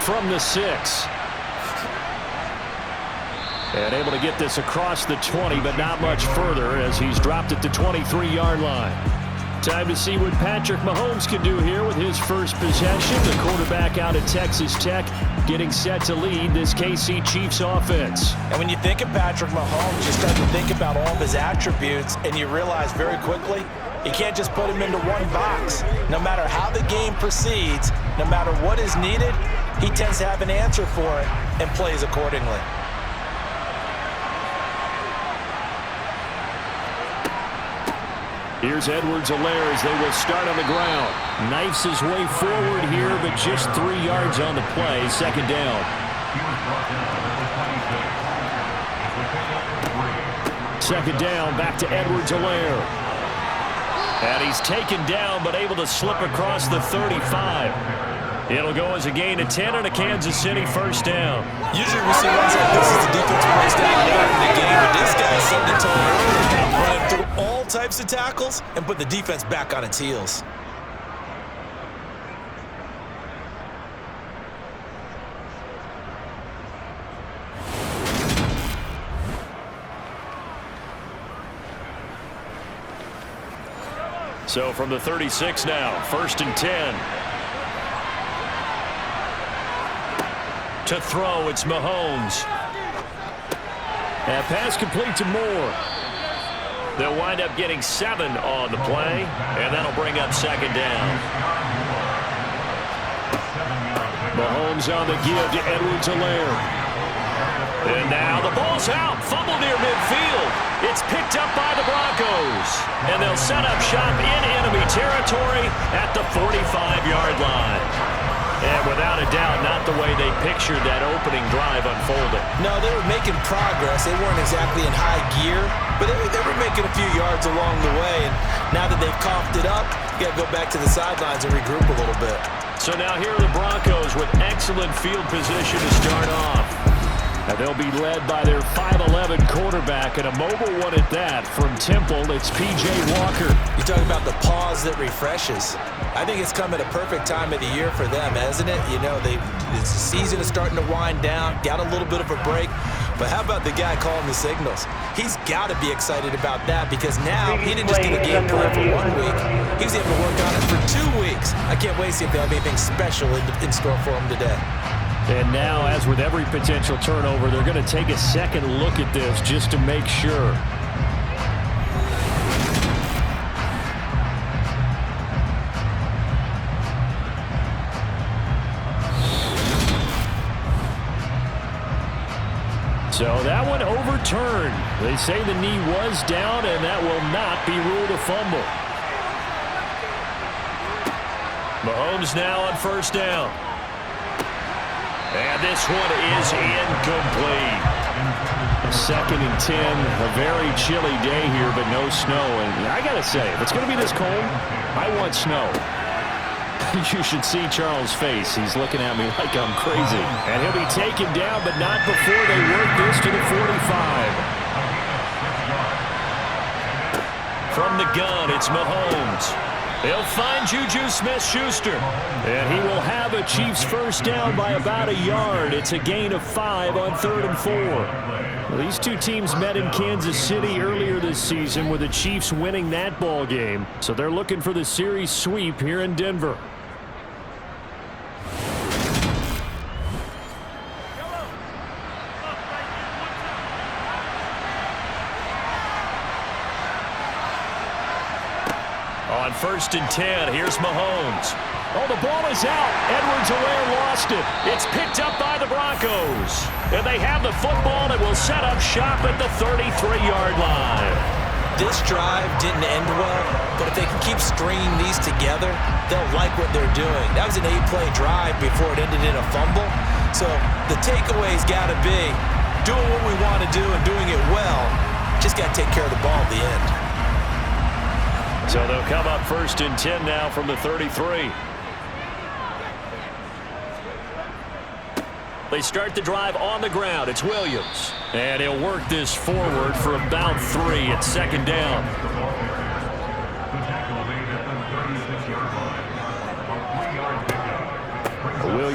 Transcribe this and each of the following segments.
from the 6. And able to get this across the 20, but not much further as he's dropped it to 23-yard line. Time to see what Patrick Mahomes can do here with his first possession. The quarterback out at Texas Tech getting set to lead this KC Chiefs offense. And when you think of Patrick Mahomes, you start to think about all of his attributes, and you realize very quickly you can't just put him into one box. No matter how the game proceeds, no matter what is needed, he tends to have an answer for it and plays accordingly. Here's Edwards-Helaire as they will start on the ground. Knifes his way forward here, but just 3 yards on the play. Second down. Second down, back to Edwards-Helaire. And he's taken down, but able to slip across the 35. It'll go as a gain of 10 and a Kansas City first down. Usually we see runs like this as the defense breaks down later in the game, but this guy set the tone early, running through all types of tackles and put the defense back on its heels. So from the 36 now, 1st and 10. To throw, it's Mahomes. And pass complete to Moore. They'll wind up getting 7 on the play, and that'll bring up second down. Mahomes on the give to Edwards-Helaire. And now the ball's out. Fumble near midfield. It's picked up by the Broncos. And they'll set up shop in enemy territory at the 45-yard line. And without a doubt, not the way they pictured that opening drive unfolding. No, they were making progress. They weren't exactly in high gear, but they were making a few yards along the way. And now that they've coughed it up, you got to go back to the sidelines and regroup a little bit. So now here are the Broncos with excellent field position to start off. And they'll be led by their 5'11" quarterback, and a mobile one at that. From Temple, it's P.J. Walker. You talk about the pause that refreshes. I think it's come at a perfect time of the year for them, hasn't it? You know, the season is starting to wind down, got a little bit of a break. But how about the guy calling the signals? He's got to be excited about that because now he didn't just get a game plan for 1 week. He was able to work on it for 2 weeks. I can't wait to see if they have anything special in store for him today. And now, as with every potential turnover, they're going to take a second look at this just to make sure. So that one overturned. They say the knee was down, and that will not be ruled a fumble. Mahomes now on first down. And this one is incomplete. 2nd and 10, a very chilly day here, but no snow. And I got to say, if it's going to be this cold, I want snow. You should see Charles' face. He's looking at me like I'm crazy. And he'll be taken down, but not before they work this to the 45. From the gun, it's Mahomes. They'll find Juju Smith-Schuster. And he will have a Chiefs first down by about a yard. It's a gain of 5 on 3rd and 4. Well, these two teams met in Kansas City earlier this season with the Chiefs winning that ball game. So they're looking for the series sweep here in Denver. On 1st and 10, here's Mahomes. Oh, the ball is out. Edwards-Helaire lost it. It's picked up by the Broncos. And they have the football that will set up shop at the 33-yard line. This drive didn't end well, but if they can keep stringing these together, they'll like what they're doing. That was an 8-play drive before it ended in a fumble. So the takeaway's got to be doing what we want to do and doing it well. Just got to take care of the ball at the end. So they'll come up 1st and 10 now from the 33. They start the drive on the ground. It's Williams. And he'll work this forward for about 3 at 2nd down.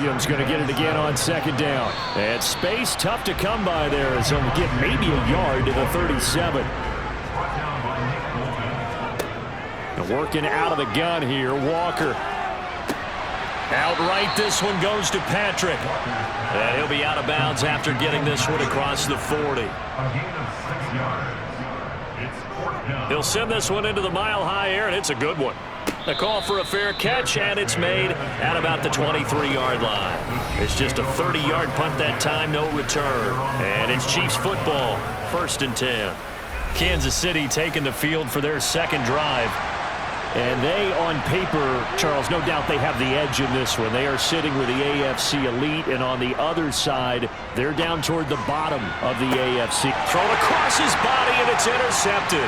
Williams going to get it again on second down. And space tough to come by there as he'll get maybe a yard to the 37. And working out of the gun here, Walker. Outright, this one goes to Patrick. And he'll be out of bounds after getting this one across the 40. He'll send this one into the mile-high air, and it's a good one. A call for a fair catch, and it's made at about the 23-yard line. It's just a 30-yard punt that time, no return. And it's Chiefs football, 1st and 10. Kansas City taking the field for their second drive. And they, on paper, Charles, no doubt they have the edge in this one. They are sitting with the AFC elite, and on the other side, they're down toward the bottom of the AFC. Thrown across his body, and it's intercepted.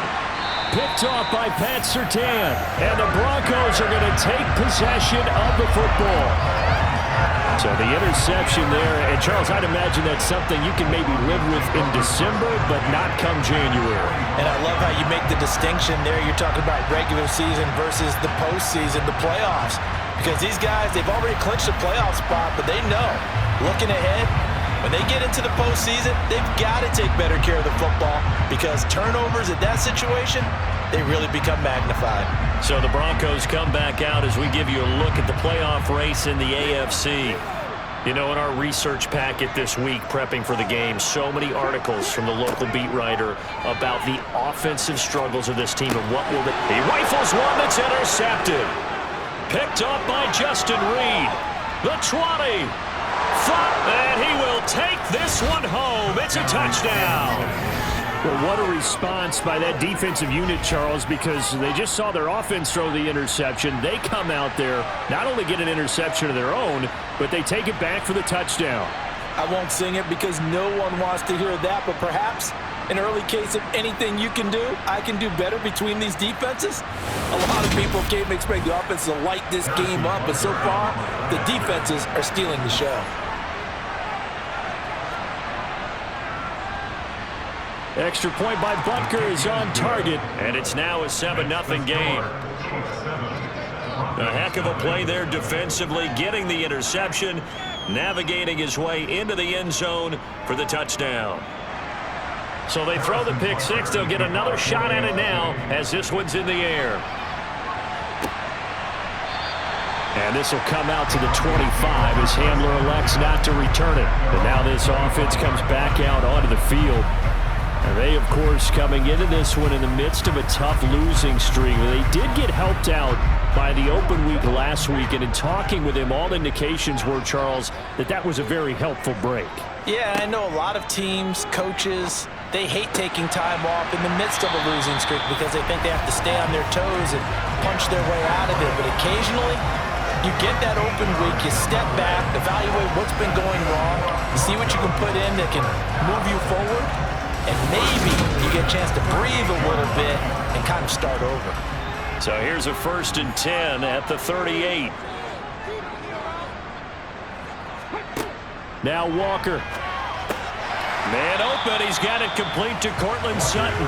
Picked off by Pat Surtain, and the Broncos are going to take possession of the football. So the interception there, and Charles, I'd imagine that's something you can maybe live with in December, but not come January. And I love how you make the distinction there. You're talking about regular season versus the postseason, the playoffs. Because these guys, they've already clinched a playoff spot, but they know, looking ahead, when they get into the postseason, they've got to take better care of the football because turnovers in that situation, they really become magnified. So the Broncos come back out as we give you a look at the playoff race in the AFC. You know, in our research packet this week, prepping for the game, so many articles from the local beat writer about the offensive struggles of this team and what will they... He rifles one that's intercepted. Picked up by Justin Reed. The 20. And he will take this one home. It's a touchdown. Well, what a response by that defensive unit, Charles, because they just saw their offense throw the interception. They come out there, not only get an interception of their own, but they take it back for the touchdown. I won't sing it because no one wants to hear that, but perhaps an early case of anything you can do, I can do better between these defenses. A lot of people came expect the offense to light this game up, but so far, the defenses are stealing the show. Extra point by Butker is on target, and it's now a 7-0 game. A heck of a play there defensively, getting the interception, navigating his way into the end zone for the touchdown. So they throw the pick six. They'll get another shot at it now as this one's in the air. And this will come out to the 25 as Hamler elects not to return it. And now this offense comes back out onto the field. And they, of course, coming into this one in the midst of a tough losing streak. They did get helped out by the open week last week, and in talking with him, all indications were, Charles, that was a very helpful break. Yeah, I know a lot of teams, coaches, they hate taking time off in the midst of a losing streak because they think they have to stay on their toes and punch their way out of it. But occasionally, you get that open week, you step back, evaluate what's been going wrong, see what you can put in that can move you forward, and maybe you get a chance to breathe a little bit and kind of start over. So here's a 1st and 10 at the 38. Now Walker. Man open. He's got it complete to Cortland Sutton.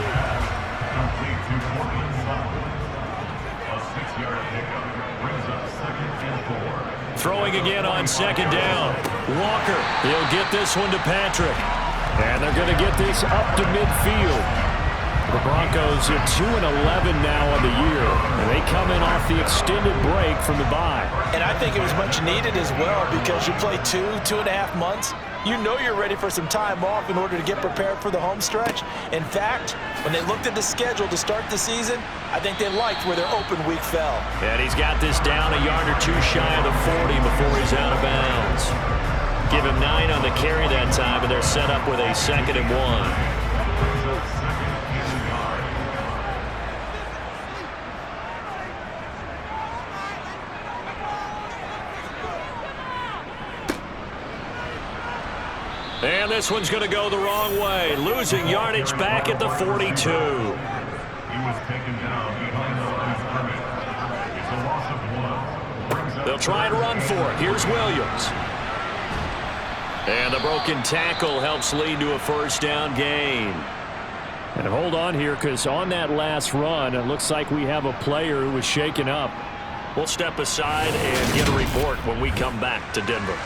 Throwing again on 2nd down. Walker. He'll get this one to Patrick. And they're going to get this up to midfield. The Broncos at 2-11 now on the year. And they come in off the extended break from the bye. And I think it was much needed as well because you play 2.5 months. You know you're ready for some time off in order to get prepared for the home stretch. In fact, when they looked at the schedule to start the season, I think they liked where their open week fell. And he's got this down a yard or two shy of the 40 before he's out of bounds. Give him 9 on the carry that time, and they're set up with a 2nd and 1. And this one's going to go the wrong way. Losing yardage back at the 42. He was taken down behind the line of scrimmage. It's a loss of 1. They'll try and run for it. Here's Williams. And the broken tackle helps lead to a 1st down gain. And hold on here because on that last run, it looks like we have a player who was shaken up. We'll step aside and get a report when we come back to Denver.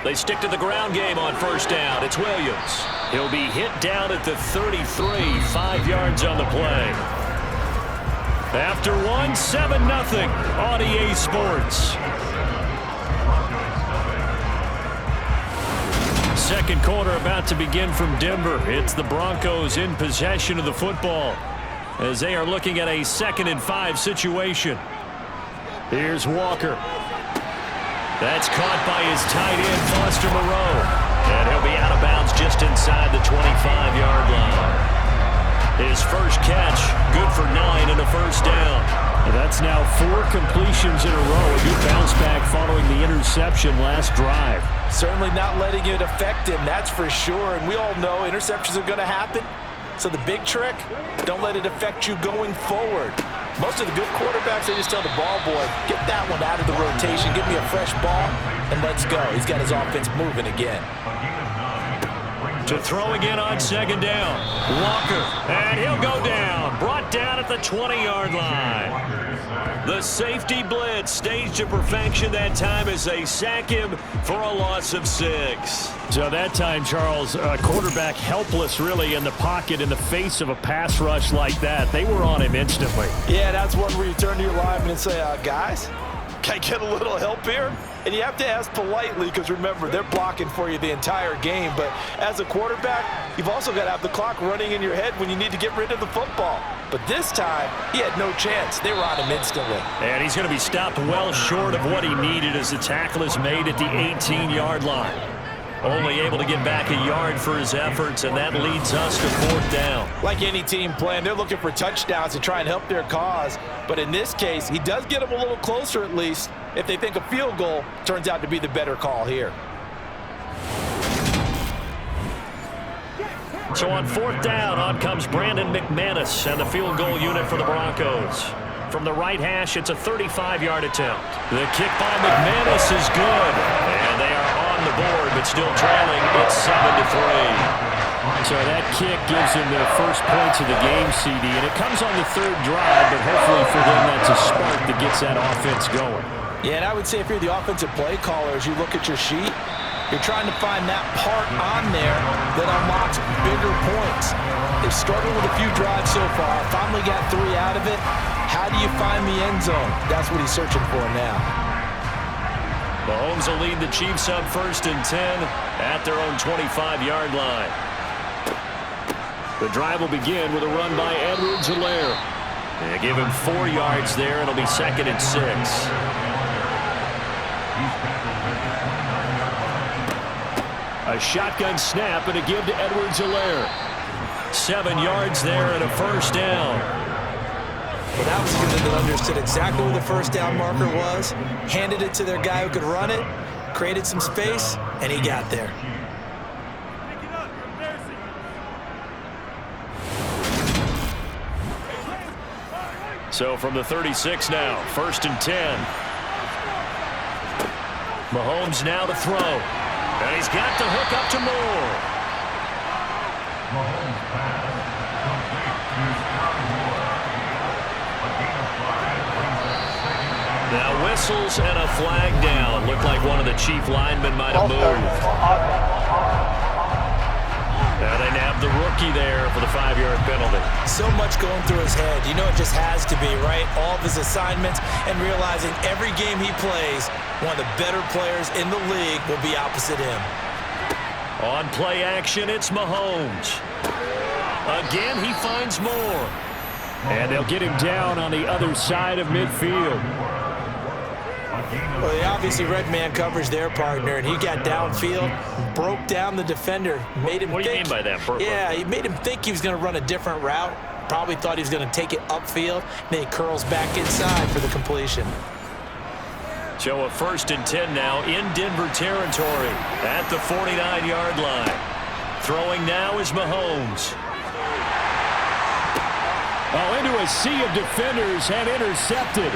They stick to the ground game on first down. It's Williams. He'll be hit down at the 33, 5 yards on the play. After one, 7-0 on EA Sports. Second quarter about to begin from Denver. It's the Broncos in possession of the football as they are looking at a 2nd and 5 situation. Here's Walker. That's caught by his tight end, Foster Moreau. And he'll be out of bounds just inside the 25-yard line. His first catch, good for 9 and a first down. That's now 4 completions in a row. A good bounce back following the interception last drive. Certainly not letting it affect him, that's for sure. And we all know interceptions are going to happen. So the big trick, don't let it affect you going forward. Most of the good quarterbacks, they just tell the ball boy, get that one out of the rotation, give me a fresh ball, and let's go. He's got his offense moving again. To throw again on 2nd down. Walker, and he'll go down. Brought down at the 20-yard line. The safety blitz staged to perfection that time as they sack him for a loss of 6. So that time, Charles, quarterback helpless really in the pocket in the face of a pass rush like that. They were on him instantly. Yeah, that's one where you turn to your lineman and say, guys, can I get a little help here? And you have to ask politely because, remember, they're blocking for you the entire game. But as a quarterback, you've also got to have the clock running in your head when you need to get rid of the football. But this time, he had no chance. They were on him instantly. And he's going to be stopped well short of what he needed as the tackle is made at the 18-yard line. Only able to get back a yard for his efforts, and that leads us to 4th down. Like any team playing, they're looking for touchdowns to try and help their cause. But in this case, he does get them a little closer at least if they think a field goal turns out to be the better call here. So on 4th down, on comes Brandon McManus and the field goal unit for the Broncos. From the right hash, it's a 35-yard attempt. The kick by McManus is good. And they are on the board, but still trailing. It's 7-3. So that kick gives him their first points of the game, CD. And it comes on the 3rd drive, but hopefully for them that's a spark that gets that offense going. Yeah, and I would say if you're the offensive play caller, as you look at your sheet, you're trying to find that part on there that unlocks bigger points. They've struggled with a few drives so far. Finally got 3 out of it. How do you find the end zone? That's what he's searching for now. Mahomes will lead the Chiefs up 1st and 10 at their own 25-yard line. The drive will begin with a run by Edwards-Helaire. They give him 4 yards there. It'll be 2nd and 6. A shotgun snap and a give to Edwards-Helaire. 7 yards there and a first down. Well, that was a unit that understood exactly where the first down marker was, handed it to their guy who could run it, created some space, and he got there. So from the 36 now, 1st and 10. Mahomes now to throw. And he's got the hook up to Moore. Mahomes pass complete to Scott Moore. A gain of 5 brings up 2nd and Now whistles and a flag down. Looked like one of the chief linemen might have moved. Now they nab the rookie there for the 5-yard penalty. So much going through his head. You know it just has to be, right? All of his assignments and realizing every game he plays, one of the better players in the league will be opposite him. On play action, it's Mahomes. Again, he finds Moore. And they'll get him down on the other side of midfield. Well, they obviously read man coverage their partner, and he got downfield, broke down the defender, made him What do you mean by that, Burke? Yeah, he made him think he was going to run a different route. Probably thought he was going to take it upfield. Then he curls back inside for the completion. So a 1st and 10 now in Denver territory at the 49-yard line. Throwing now is Mahomes. Oh, into a sea of defenders and intercepted.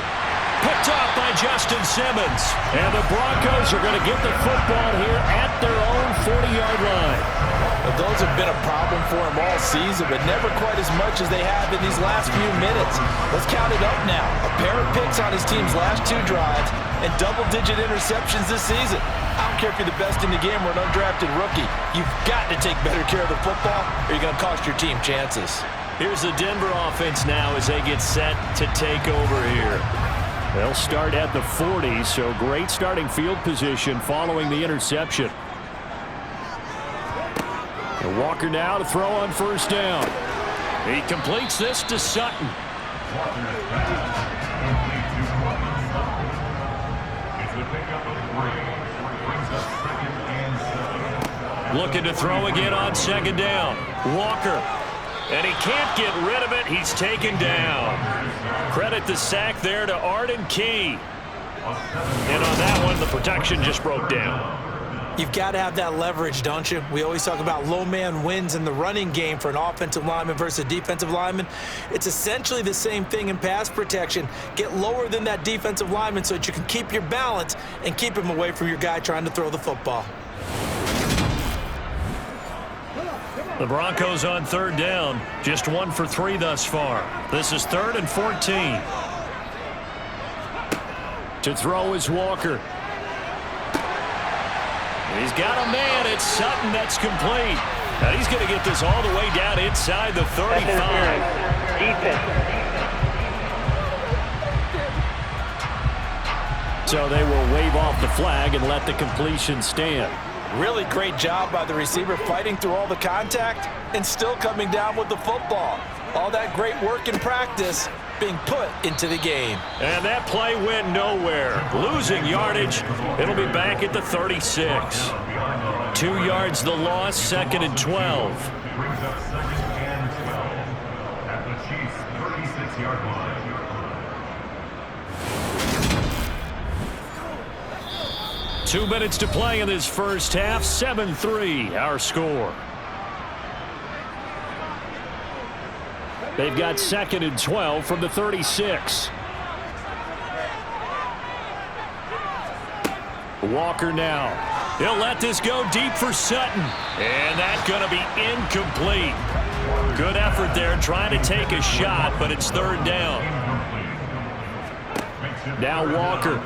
Picked off by Justin Simmons. And the Broncos are going to get the football here at their own 40-yard line. Well, those have been a problem for him all season, but never quite as much as they have in these last few minutes. Let's count it up now. A pair of picks on his team's last 2 drives, and double-digit interceptions this season. I don't care if you're the best in the game or an undrafted rookie. You've got to take better care of the football or you're going to cost your team chances. Here's the Denver offense now as they get set to take over here. They'll start at the 40, so great starting field position following the interception. And Walker now to throw on first down. He completes this to Sutton. Looking to throw again on second down. Walker. And he can't get rid of it. He's taken down. Credit the sack there to Arden Key. And on that one, the protection just broke down. You've got to have that leverage, don't you? We always talk about low man wins in the running game for an offensive lineman versus a defensive lineman. It's essentially the same thing in pass protection. Get lower than that defensive lineman so that you can keep your balance and keep him away from your guy trying to throw the football. The Broncos on third down. Just 1 for 3 thus far. This is 3rd and 14. To throw is Walker. He's got a man. It's Sutton. That's complete. And he's going to get this all the way down inside the 35. So they will wave off the flag and let the completion stand. Really great job by the receiver fighting through all the contact and still coming down with the football. All that great work in practice being put into the game. And that play went nowhere. Losing yardage. It'll be back at the 36. 2 yards the loss, 2nd and 12. Brings up 2nd and 12 at the Chiefs' 36-yard line. Two minutes to play in this first half. 7-3 our score. They've got 2nd and 12 from the 36. Walker now. He'll let this go deep for Sutton. And that's going to be incomplete. Good effort there trying to take a shot, but it's 3rd down. Now Walker.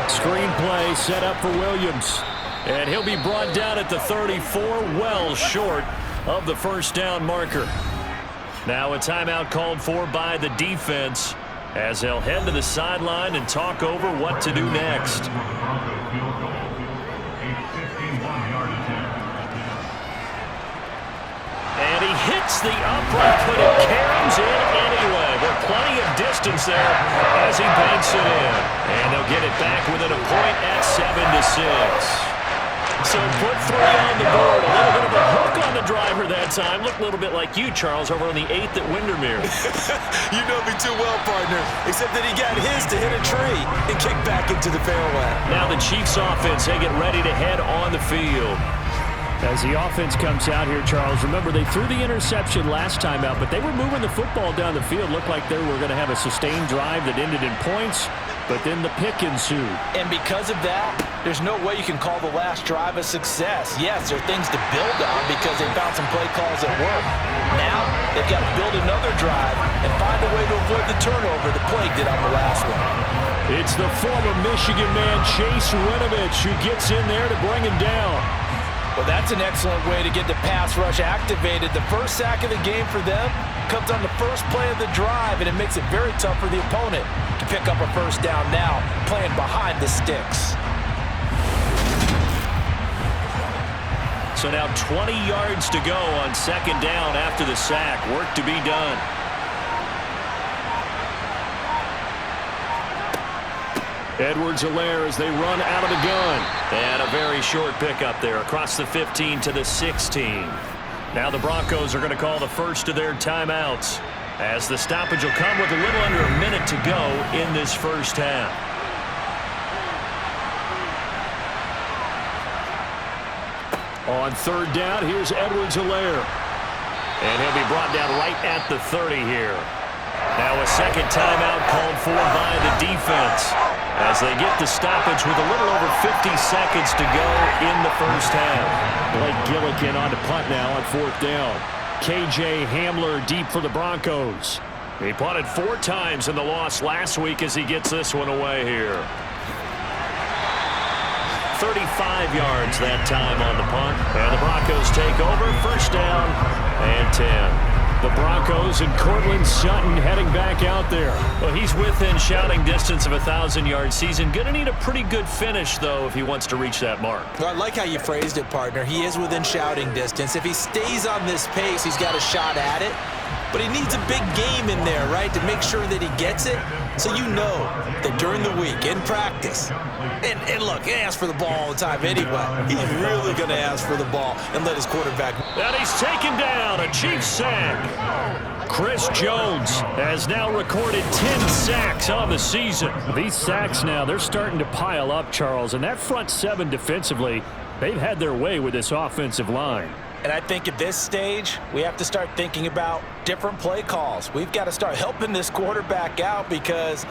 Screen play set up for Williams. And he'll be brought down at the 34, well short of the first down marker. Now a timeout called for by the defense as they'll head to the sideline and talk over what to do next. And he hits the upright, but it carries in anyway. There's plenty of distance there as he banks it in. And they'll get it back within a point at 7-6. So put 3 on the board. A little bit of a hook on the driver that time. Looked a little bit like you, Charles, over on the 8th at Windermere. You know me too well, partner. Except that he got his to hit a tree and kick back into the fairway. Now the Chiefs offense, they get ready to head on the field. As the offense comes out here, Charles, remember they threw the interception last time out, but they were moving the football down the field. Looked like they were going to have a sustained drive that ended in points, but then the pick ensued. And because of that, there's no way you can call the last drive a success. Yes, there are things to build on because they found some play calls that work. Now, they've got to build another drive and find a way to avoid the turnover that plagued it on the last one. It's the former Michigan man, Chase Winovich, who gets in there to bring him down. Well, that's an excellent way to get the pass rush activated. The first sack of the game for them comes on the first play of the drive, and it makes it very tough for the opponent to pick up a first down now, playing behind the sticks. So now 20 yards to go on 2nd down after the sack. Work to be done. Edwards-Helaire as they run out of the gun. And a very short pickup there across the 15 to the 16. Now the Broncos are going to call the first of their timeouts as the stoppage will come with a little under a minute to go in this first half. On 3rd down, here's Edwards-Helaire. And he'll be brought down right at the 30 here. Now a second timeout called for by the defense as they get the stoppage with a little over 50 seconds to go in the first half. Blake Gillikin on to punt now on 4th down. KJ Hamler deep for the Broncos. He punted 4 times in the loss last week as he gets this one away here. 35 yards that time on the punt. And the Broncos take over. First down and 10. The Broncos and Cortland Sutton heading back out there. Well, he's within shouting distance of a 1,000-yard season. Going to need a pretty good finish, though, if he wants to reach that mark. Well, I like how you phrased it, partner. He is within shouting distance. If he stays on this pace, he's got a shot at it. But he needs a big game in there, right, to make sure that he gets it. So you know that during the week, in practice, and look, he asks for the ball all the time anyway. He's really going to ask for the ball and let his quarterback. And he's taken down, a Chiefs sack. Chris Jones has now recorded 10 sacks on the season. These sacks now, they're starting to pile up, Charles. And that front 7 defensively, they've had their way with this offensive line. And I think at this stage, we have to start thinking about different play calls. We've got to start helping this quarterback out because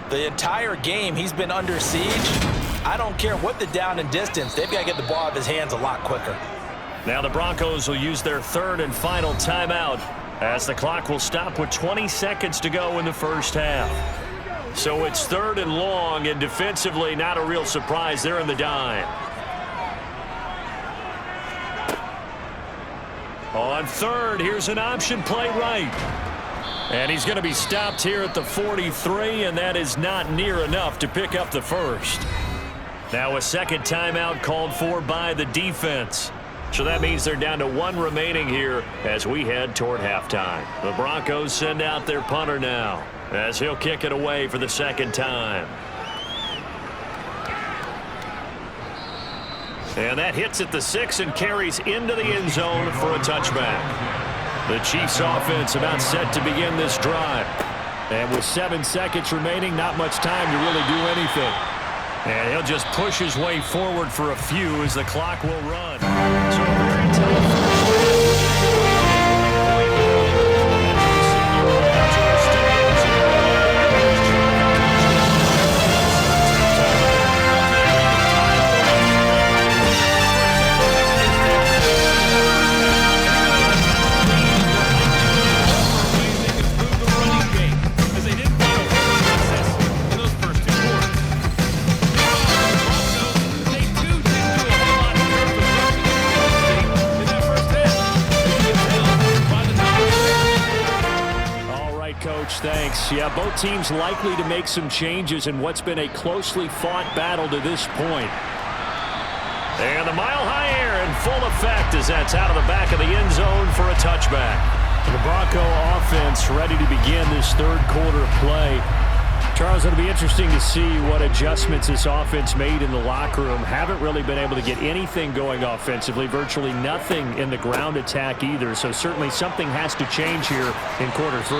the entire game he's been under siege. I don't care what the down and distance. They've got to get the ball out of his hands a lot quicker. Now the Broncos will use their 3rd and final timeout as the clock will stop with 20 seconds to go in the first half. So it's 3rd and long, and defensively not a real surprise. They're in the dime. On 3rd, here's an option play right. And he's going to be stopped here at the 43, and that is not near enough to pick up the first. Now a second timeout called for by the defense. So that means they're down to 1 remaining here as we head toward halftime. The Broncos send out their punter now as he'll kick it away for the second time. And that hits at the 6 and carries into the end zone for a touchback. The Chiefs offense about set to begin this drive. And with 7 seconds remaining, not much time to really do anything. And he'll just push his way forward for a few as the clock will run. So we're until the thanks. Yeah, both teams likely to make some changes in what's been a closely fought battle to this point. And the mile-high air in full effect as that's out of the back of the end zone for a touchback. The Bronco offense ready to begin this 3rd quarter play. Charles, it'll be interesting to see what adjustments this offense made in the locker room. Haven't really been able to get anything going offensively, virtually nothing in the ground attack either. So certainly something has to change here in quarter 3.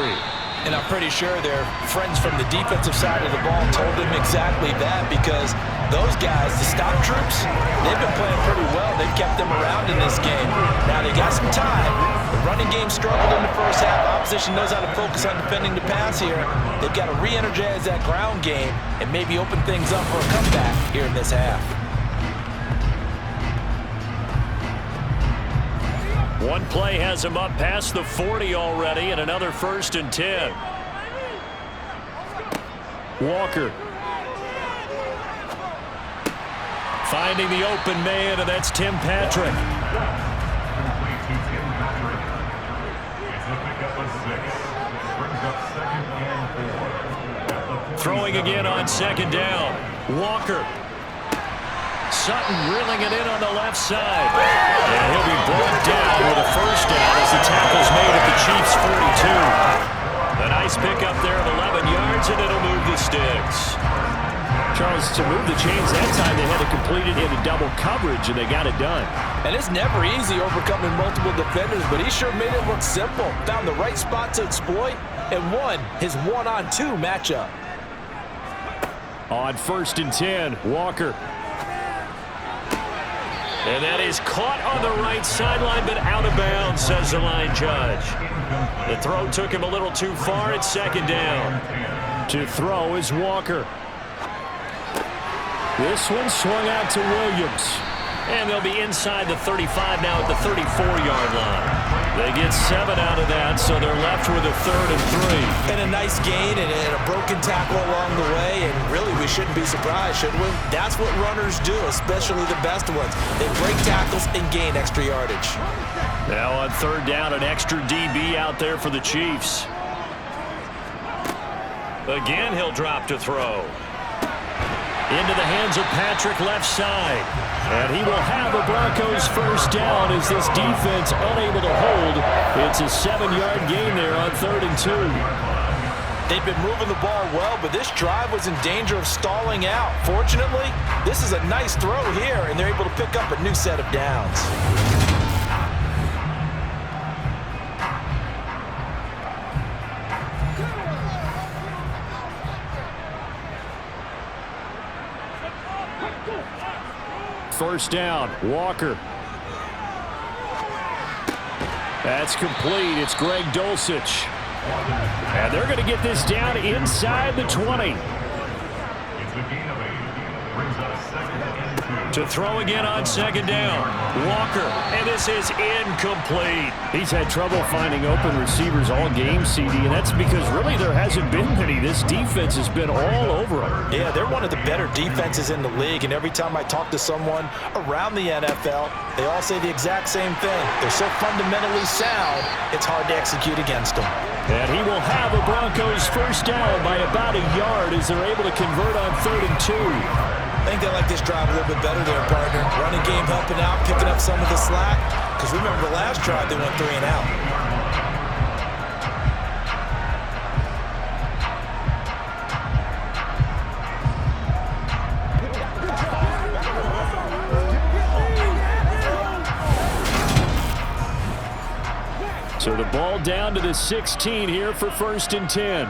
And I'm pretty sure their friends from the defensive side of the ball told them exactly that because those guys, the stop troops, they've been playing pretty well. They've kept them around in this game. Now they got some time. The running game struggled in the first half. Opposition knows how to focus on defending the pass here. They've got to re-energize that ground game and maybe open things up for a comeback here in this half. One play has him up past the 40 already, and another 1st and 10. Walker. Finding the open man, and that's Tim Patrick. Throwing again on 2nd down. Walker. Sutton reeling it in on the left side. And he'll be brought down with a first down as the tackle's made at the Chiefs' 42. A nice pickup there of 11 yards, and it'll move the sticks. Charles, to move the chains that time, they had to complete it into double coverage, and they got it done. And it's never easy overcoming multiple defenders, but he sure made it look simple. Found the right spot to exploit and won his 1-on-2 matchup. On 1st and 10, Walker. And that is caught on the right sideline, but out of bounds, says the line judge. The throw took him a little too far at 2nd down. To throw is Walker. This one swung out to Williams. And they'll be inside the 35 now at the 34-yard line. They get 7 out of that, so they're left with a 3rd and 3. And a nice gain and a broken tackle along the way, and really we shouldn't be surprised, should we? That's what runners do, especially the best ones. They break tackles and gain extra yardage. Now on 3rd down, an extra DB out there for the Chiefs. Again, he'll drop to throw. Into the hands of Patrick left side. And he will have a Broncos 1st down as this defense unable to hold. It's a 7-yard gain there on 3rd and 2. They've been moving the ball well, but this drive was in danger of stalling out. Fortunately, this is a nice throw here, and they're able to pick up a new set of downs. First down, Walker. That's complete. It's Greg Dulcich. And they're going to get this down inside the 20. It's a gain of 8. Brings up 2nd and 2. To throw again on 2nd down, Walker. And this is incomplete. He's had trouble finding open receivers all game, CD, and that's because really there hasn't been many. This defense has been all over them. Yeah, they're one of the better defenses in the league, and every time I talk to someone around the NFL, they all say the exact same thing. They're so fundamentally sound, it's hard to execute against them. And he will have a Broncos 1st down by about a yard as they're able to convert on 3rd and 2. I think they like this drive a little bit better there, partner. Running game helping out, picking up some of the slack. Because remember the last drive, they went 3 and out. So the ball down to the 16 here for 1st and 10.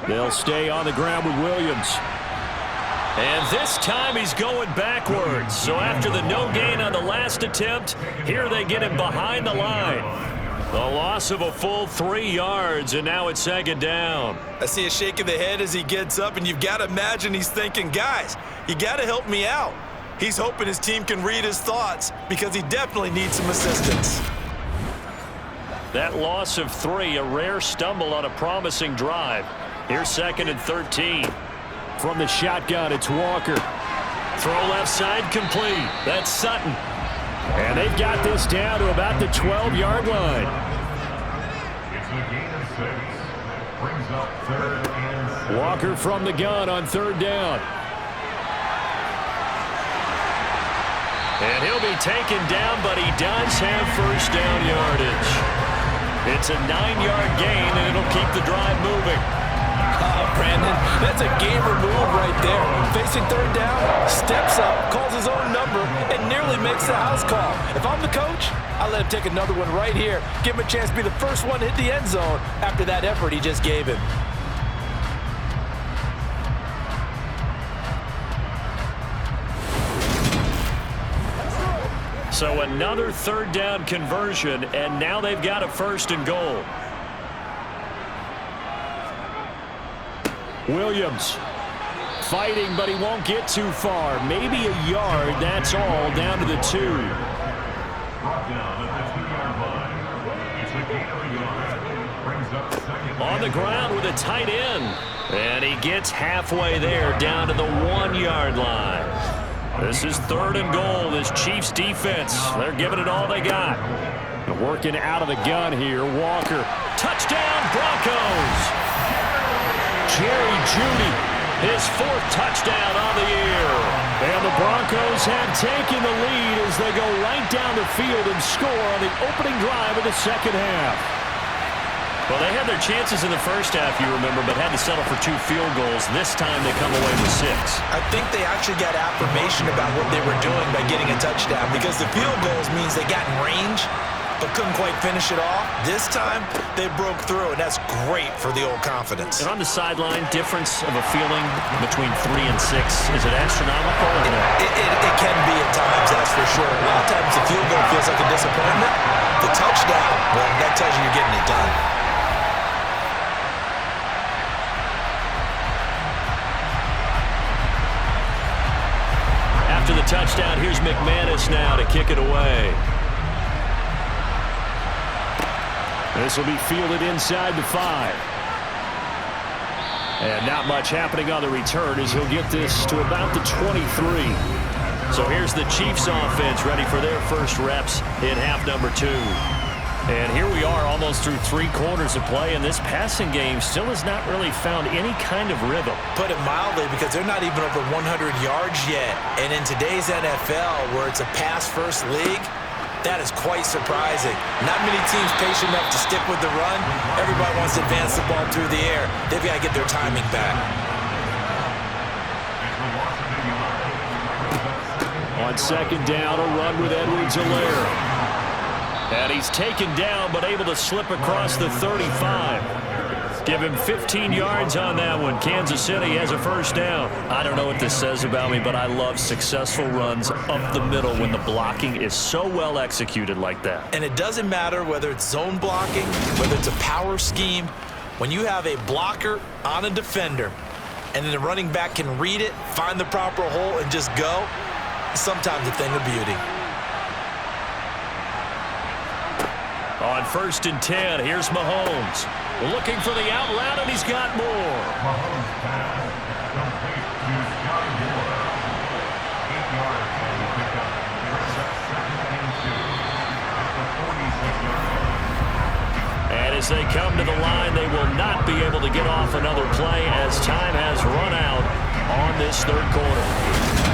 They'll stay on the ground with Williams. And this time he's going backwards. So after the no gain on the last attempt, here they get him behind the line. The loss of a full 3 yards, and now it's 2nd down. I see a shake of the head as he gets up, and you've got to imagine he's thinking, guys, you got to help me out. He's hoping his team can read his thoughts because he definitely needs some assistance. That loss of 3, a rare stumble on a promising drive. Here's 2nd and 13. From the shotgun, it's Walker. Throw left side complete. That's Sutton. And they've got this down to about the 12-yard line. It's a gain of 6. Brings up 3rd and 7. Walker from the gun on 3rd down. And he'll be taken down, but he does have 1st down yardage. It's a 9-yard gain, and it'll keep the drive moving. Oh, Brandon, that's a gamer move right there. Facing 3rd down, steps up, calls his own number, and nearly makes the house call. If I'm the coach, I let him take another one right here. Give him a chance to be the first one to hit the end zone after that effort he just gave him. So another 3rd down conversion, and now they've got a 1st and goal. Williams fighting, but he won't get too far. Maybe a yard, that's all, down to the 2. Brought down at the 2-yard line. It's a gain of a yard. Brings up 2nd. On the ground with a tight end. And he gets halfway there, down to the 1-yard line. This is 3rd and goal. This Chiefs defense, they're giving it all they got. Working out of the gun here, Walker. Touchdown, Broncos! Jerry Jeudy, his 4th touchdown on the year. And the Broncos have taken the lead as they go right down the field and score on the opening drive of the 2nd half. Well, they had their chances in the 1st half, you remember, but had to settle for 2 field goals. This time they come away with 6. I think they actually got affirmation about what they were doing by getting a touchdown because the field goals means they got in range but couldn't quite finish it off. This time, they broke through, and that's great for the old confidence. And on the sideline, difference of a feeling between 3 and 6, is it astronomical? Or no? It can be at times, that's for sure. A lot of times the field goal feels like a disappointment. The touchdown, well, that tells you you're getting it done. After the touchdown, here's McManus now to kick it away. This will be fielded inside the 5. And not much happening on the return as he'll get this to about the 23. So here's the Chiefs offense ready for their first reps in half number 2. And here we are almost through 3 quarters of play, and this passing game still has not really found any kind of rhythm. Put it mildly, because they're not even over 100 yards yet. And in today's NFL, where it's a pass-first league, that is quite surprising. Not many teams patient enough to stick with the run. Everybody wants to advance the ball through the air. They've got to get their timing back. On second down, a run with Edwards-Helaire. And he's taken down, but able to slip across the 35. Give him 15 yards on that one. Kansas City has a first down. I don't know what this says about me, but I love successful runs up the middle when the blocking is so well executed like that. And it doesn't matter whether it's zone blocking, whether it's a power scheme. When you have a blocker on a defender, and then the running back can read it, find the proper hole, and just go, it's sometimes a thing of beauty. On 1st and 10, here's Mahomes. Looking for the out route, and he's got more. Mahomes pass complete to Scotty Moore. 8 yards on the pickup. Brings up 2nd and 2 at the 46-yard line. And as they come to the line, they will not be able to get off another play as time has run out on this 3rd quarter.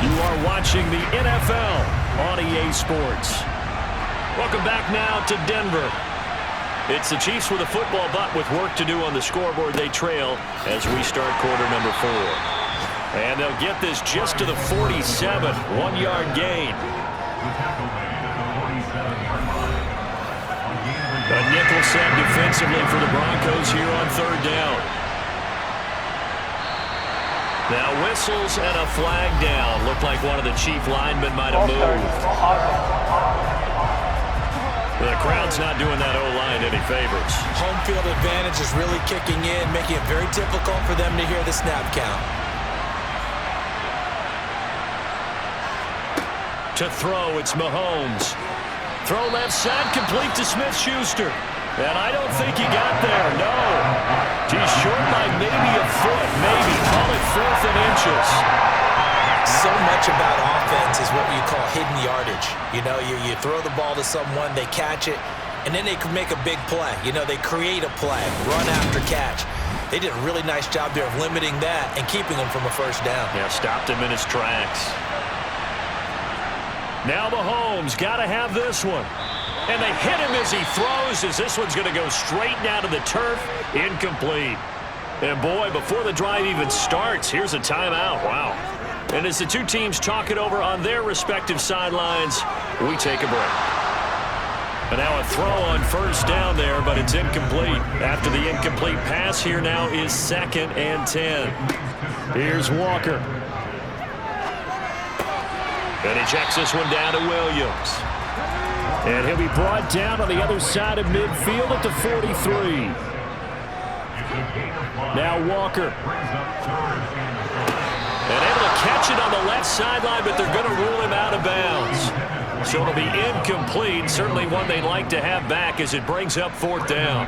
You are watching the NFL on EA Sports. Welcome back now to Denver. It's the Chiefs with a football, but with work to do on the scoreboard. They trail as we start quarter number 4. And they'll get this just to the 47, 1-yard gain. The tackle made at the 47-yard line. A nickel set defensively for the Broncos here on 3rd down. Now whistles and a flag down. Looked like one of the Chief linemen might have moved. The crowd's not doing that O-line any favors. Home field advantage is really kicking in, making it very difficult for them to hear the snap count. To throw, it's Mahomes. Throw left side, complete to Smith-Schuster. And I don't think he got there, no. He's short by maybe a foot, maybe. Call it 4th and inches. So much about offense is what you call hidden yardage. You know, you throw the ball to someone, they catch it, and then they can make a big play. You know, they create a play, run after catch. They did a really nice job there of limiting that and keeping him from a first down. Yeah, stopped him in his tracks. Now Mahomes got to have this one. And they hit him as he throws, as this one's going to go straight down to the turf. Incomplete. And boy, before the drive even starts, here's a timeout. Wow. And as the two teams talk it over on their respective sidelines, we take a break. And now a throw on first down there, but it's incomplete. After the incomplete pass, here now is 2nd and 10. Here's Walker. And he checks this one down to Williams. And he'll be brought down on the other side of midfield at the 43. Now Walker. And able to catch it on the left sideline, but they're going to rule him out of bounds. So it'll be incomplete. Certainly one they'd like to have back as it brings up 4th down.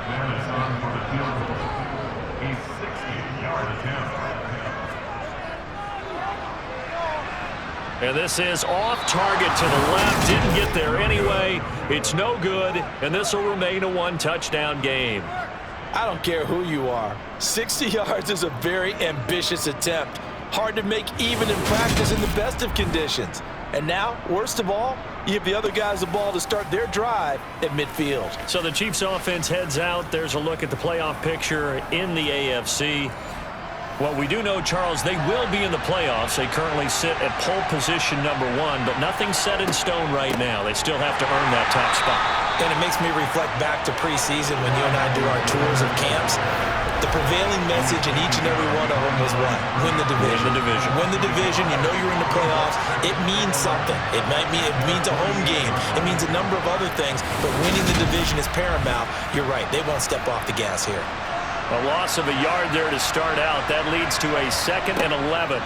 And this is off target to the left. Didn't get there anyway. It's no good, and this will remain a 1-touchdown game. I don't care who you are. 60 yards is a very ambitious attempt. Hard to make even in practice in the best of conditions. And now, worst of all, you give the other guys the ball to start their drive at midfield. So the Chiefs offense heads out. There's a look at the playoff picture in the AFC. What we do know, Charles, they will be in the playoffs. They currently sit at pole position number 1, but nothing's set in stone right now. They still have to earn that top spot. And it makes me reflect back to preseason when you and I do our tours of camps. The prevailing message in each and every one of them was what? Win the division. Win the division. Win the division. You know you're in the playoffs. It means something. It means a home game. It means a number of other things, but winning the division is paramount. You're right. They won't step off the gas here. A loss of a yard there to start out. That leads to a 2nd and 11.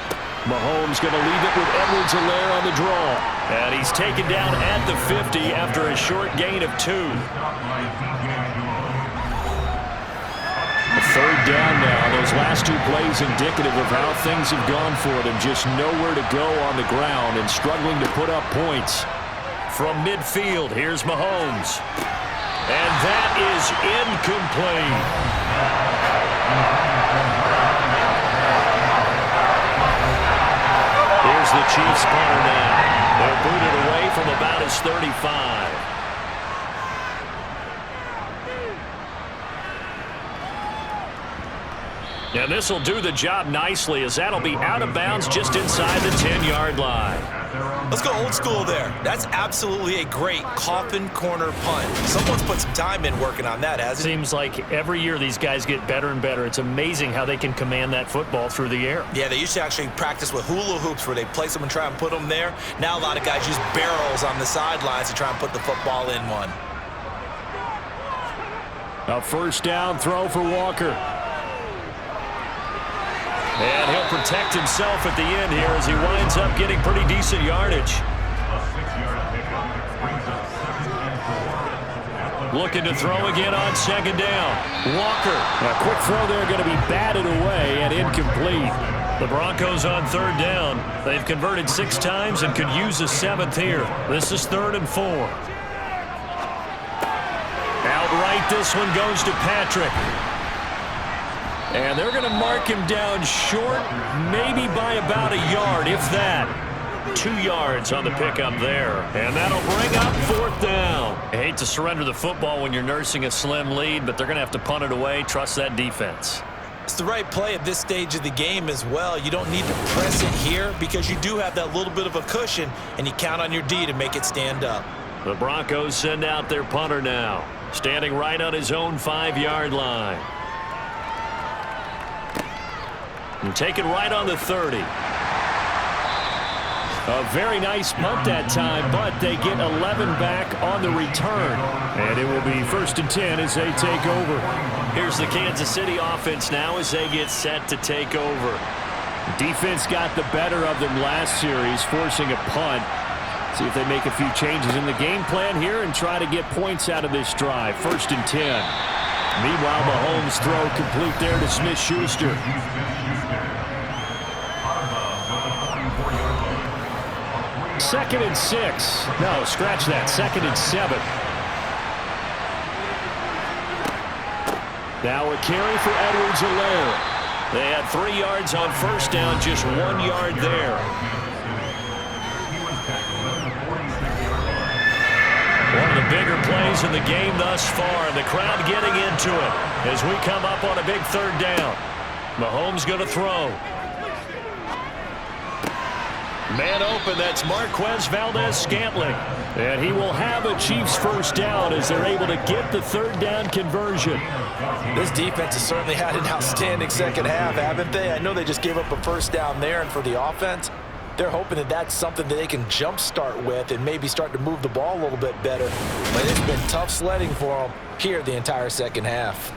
Mahomes going to leave it with Edwards-Helaire on the draw. And he's taken down at the 50 after a short gain of 2. A third down now. Those last 2 plays indicative of how things have gone for them. Just nowhere to go on the ground and struggling to put up points. From midfield, here's Mahomes. And that is incomplete. Here's the Chiefs punter now. They'll boot it away from about his 35. And this will do the job nicely, as that'll be out of bounds just inside the 10-yard line. Let's go old school there. That's absolutely a great coffin corner punt. Someone's put some time in working on that, hasn't it? Seems like every year these guys get better and better. It's amazing how they can command that football through the air. Yeah, they used to actually practice with hula hoops where they place them and try and put them there. Now a lot of guys use barrels on the sidelines to try and put the football in one. A first down throw for Walker. And he'll protect himself at the end here as he winds up getting pretty decent yardage. Looking to throw again on second down. Walker. A quick throw there going to be batted away and incomplete. The Broncos on third down. They've converted 6 times and could use a 7th here. This is 3rd and 4. Outright, this one goes to Patrick. And they're going to mark him down short, maybe by about a yard, if that. 2 yards on the pickup there. And that'll bring up 4th down. I hate to surrender the football when you're nursing a slim lead, but they're going to have to punt it away. Trust that defense. It's the right play at this stage of the game as well. You don't need to press it here because you do have that little bit of a cushion, and you count on your D to make it stand up. The Broncos send out their punter now, standing right on his own 5-yard line. And take it right on the 30. A very nice punt that time, but they get 11 back on the return. And it will be 1st and 10 as they take over. Here's the Kansas City offense now as they get set to take over. Defense got the better of them last series, forcing a punt. See if they make a few changes in the game plan here and try to get points out of this drive. 1st and 10. Meanwhile, Mahomes' throw complete there to Smith-Schuster. 2nd and 6. No, scratch that. 2nd and 7. Now a carry for Edwards-Helaire. They had 3 yards on first down, just 1 yard there. One of the bigger plays in the game thus far, and the crowd getting into it as we come up on a big 3rd down. Mahomes going to throw. Man open, that's Marquez Valdez-Scantling. And he will have a Chiefs first down as they're able to get the 3rd down conversion. This defense has certainly had an outstanding second half, haven't they? I know they just gave up a first down there, and for the offense, they're hoping that that's something that they can jumpstart with and maybe start to move the ball a little bit better. But it's been tough sledding for them here the entire second half.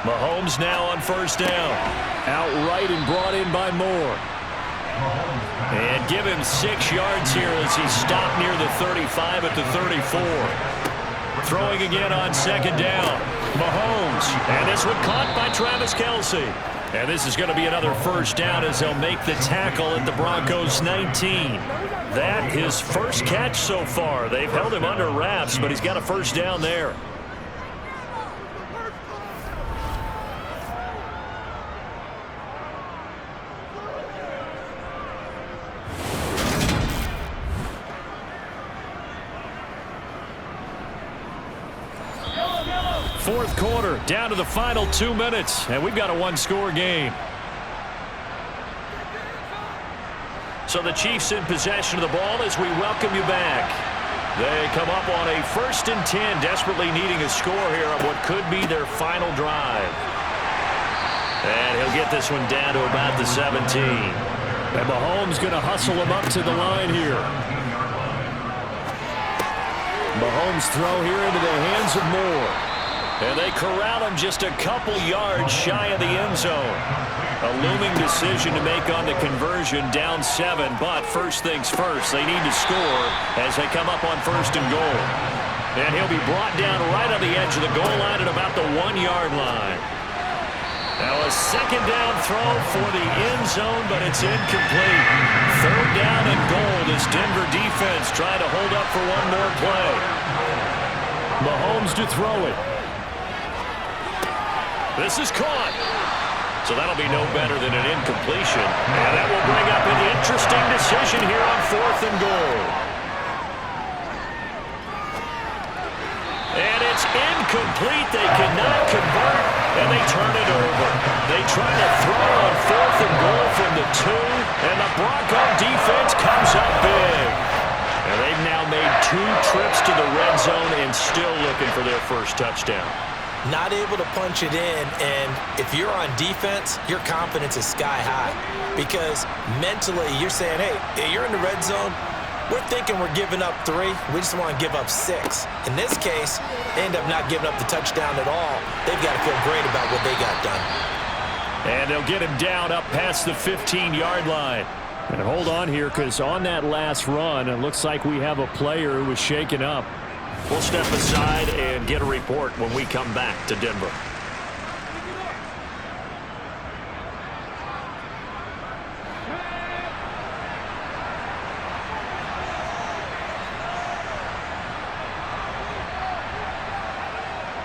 Mahomes now on first down. Outright and brought in by Moore. And give him 6 yards here as he stopped near the 35 at the 34. Throwing again on second down. Mahomes. And this one caught by Travis Kelce. And this is going to be another first down as they'll make the tackle at the Broncos 19. That his first catch so far. They've held him under wraps, but he's got a first down there. Fourth quarter, down to the final 2 minutes, and we've got a 1-score game. So the Chiefs in possession of the ball as we welcome you back. They come up on a 1st and 10, desperately needing a score here on what could be their final drive. And he'll get this one down to about the 17. And Mahomes going to hustle him up to the line here. Mahomes' throw here into the hands of Moore. And they corral him just a couple yards shy of the end zone. A looming decision to make on the conversion, down 7. But first things first, they need to score as they come up on 1st and goal. And he'll be brought down right on the edge of the goal line at about the 1-yard line. Now a 2nd down throw for the end zone, but it's incomplete. 3rd down and goal. This Denver defense trying to hold up for one more play. Mahomes to throw it. This is caught. So that'll be no better than an incompletion. And that will bring up an interesting decision here on 4th and goal. And it's incomplete. They cannot convert, and they turn it over. They try to throw on 4th and goal from the 2, and the Bronco defense comes up big. And they've now made 2 trips to the red zone and still looking for their first touchdown. Not able to punch it in, and if you're on defense, your confidence is sky high. Because mentally, you're saying, hey, you're in the red zone. We're thinking we're giving up 3. We just want to give up 6. In this case, they end up not giving up the touchdown at all. They've got to feel great about what they got done. And they'll get him down up past the 15-yard line. And hold on here, because on that last run, it looks like we have a player who was shaken up. We'll step aside and get a report when we come back to Denver.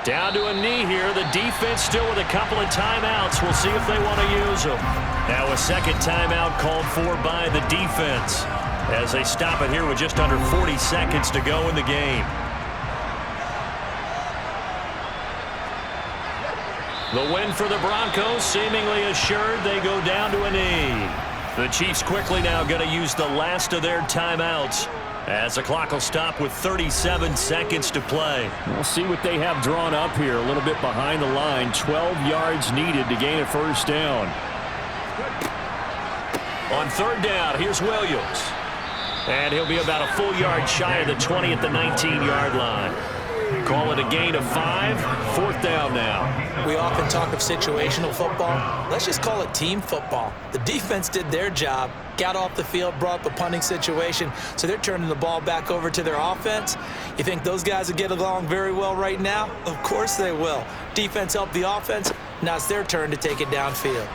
Down to a knee here. The defense still with a couple of timeouts. We'll see if they want to use them. Now a 2nd timeout called for by the defense as they stop it here with just under 40 seconds to go in the game. The win for the Broncos seemingly assured. They go down to a knee. The Chiefs quickly now going to use the last of their timeouts as the clock will stop with 37 seconds to play. We'll see what they have drawn up here. A little bit behind the line. 12 yards needed to gain a 1st down. On 3rd down, here's Williams. And he'll be about a full yard shy of the 20 at the 19-yard line. Call it a gain of 5. 4th down now. We often talk of situational football. Let's just call it team football. The defense did their job, got off the field, brought up a punting situation, so they're turning the ball back over to their offense. You think those guys will get along very well right now? Of course they will. Defense helped the offense. Now it's their turn to take it downfield.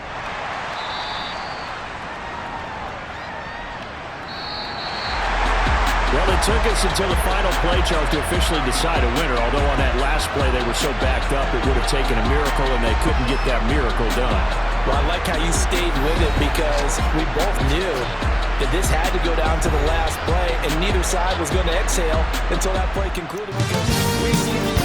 Well, it took us until the final play, Charles, to officially decide a winner, although on that last play they were so backed up it would have taken a miracle, and they couldn't get that miracle done. Well, I like how you stayed with it because we both knew that this had to go down to the last play, and neither side was going to exhale until that play concluded because we see